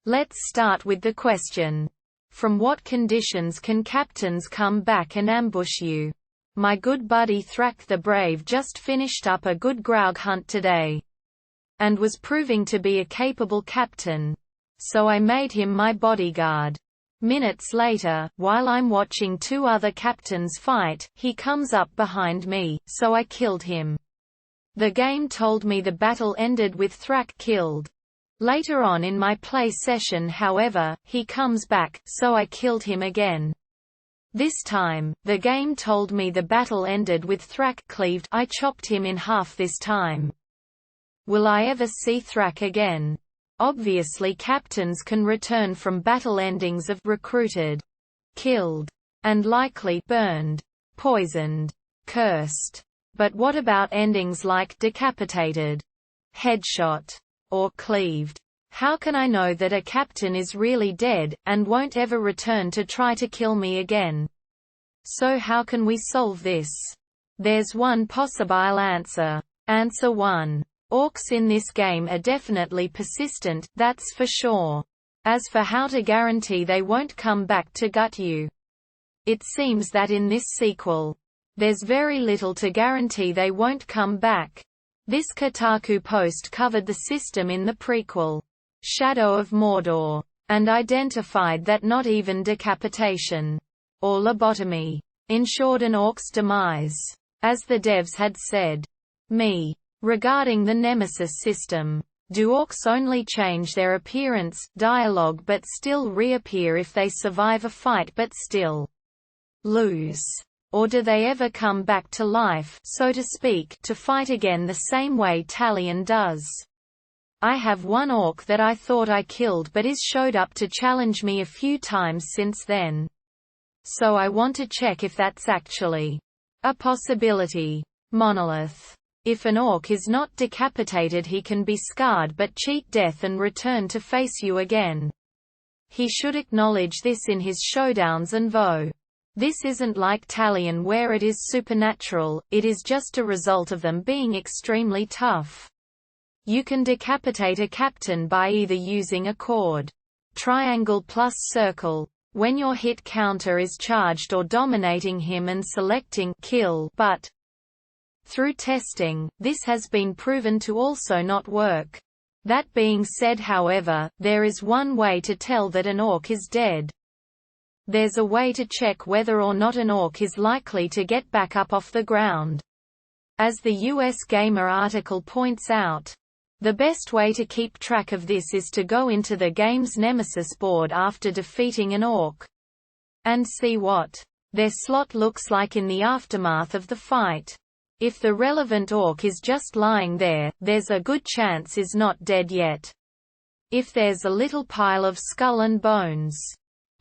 Let's start with the question. From what conditions can captains come back and ambush you? My good buddy Thrak the Brave just finished up a good grouse hunt today, and was proving to be a capable captain. So I made him my bodyguard. Minutes later, while I'm watching two other captains fight, he comes up behind me, so I killed him. The game told me the battle ended with Thrak killed. Later on in my play session however, he comes back, so I killed him again. This time, the game told me the battle ended with Thrak cleaved. I chopped him in half this time. Will I ever see Thrak again? Obviously captains can return from battle endings of recruited, killed, and likely burned, poisoned, cursed. But what about endings like decapitated, headshot, or cleaved? How can I know that a captain is really dead, and won't ever return to try to kill me again? So how can we solve this? There's one possible answer. Answer 1. Orcs in this game are definitely persistent, that's for sure. As for how to guarantee they won't come back to gut you, it seems that in this sequel, there's very little to guarantee they won't come back. This Kotaku post covered the system in the prequel, Shadow of Mordor, and identified that not even decapitation or lobotomy ensured an orc's demise. As the devs had said. Regarding the Nemesis system, do orcs only change their appearance, dialogue but still reappear if they survive a fight but still lose? Or do they ever come back to life, so to speak, to fight again the same way Talion does? I have one orc that I thought I killed but is showed up to challenge me a few times since then. So I want to check if that's actually a possibility. Monolith. If an orc is not decapitated he can be scarred but cheat death and return to face you again. He should acknowledge this in his showdowns and vote. This isn't like Talion where it is supernatural, it is just a result of them being extremely tough. You can decapitate a captain by either using a chord, triangle plus circle, when your hit counter is charged, or dominating him and selecting kill, but through testing, this has been proven to also not work. That being said however, there is one way to tell that an orc is dead. There's a way to check whether or not an orc is likely to get back up off the ground. As the US Gamer article points out, the best way to keep track of this is to go into the game's Nemesis board after defeating an orc, and see what their slot looks like in the aftermath of the fight. If the relevant orc is just lying there, there's a good chance is not dead yet. If there's a little pile of skull and bones,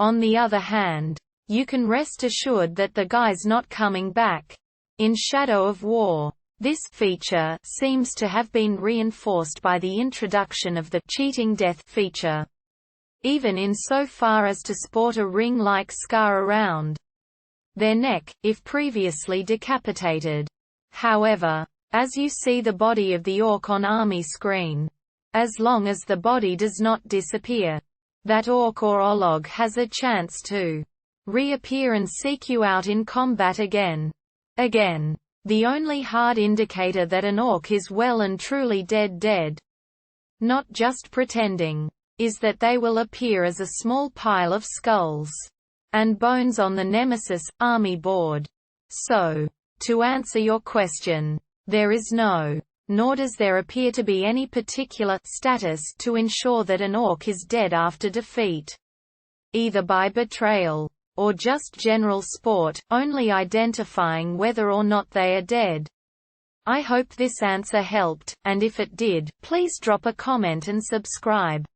on the other hand, you can rest assured that the guy's not coming back. In Shadow of War, this feature seems to have been reinforced by the introduction of the cheating death feature, even in so far as to sport a ring-like scar around their neck, if previously decapitated. However, as you see the body of the orc on army screen, as long as the body does not disappear, that orc or olog has a chance to reappear and seek you out in combat again. The only hard indicator that an orc is well and truly dead, not just pretending, is that they will appear as a small pile of skulls and bones on the Nemesis army board. So, to answer your question, there is no, nor does there appear to be any particular status to ensure that an orc is dead after defeat, either by betrayal or just general sport, only identifying whether or not they are dead. I hope this answer helped, and if it did, please drop a comment and subscribe.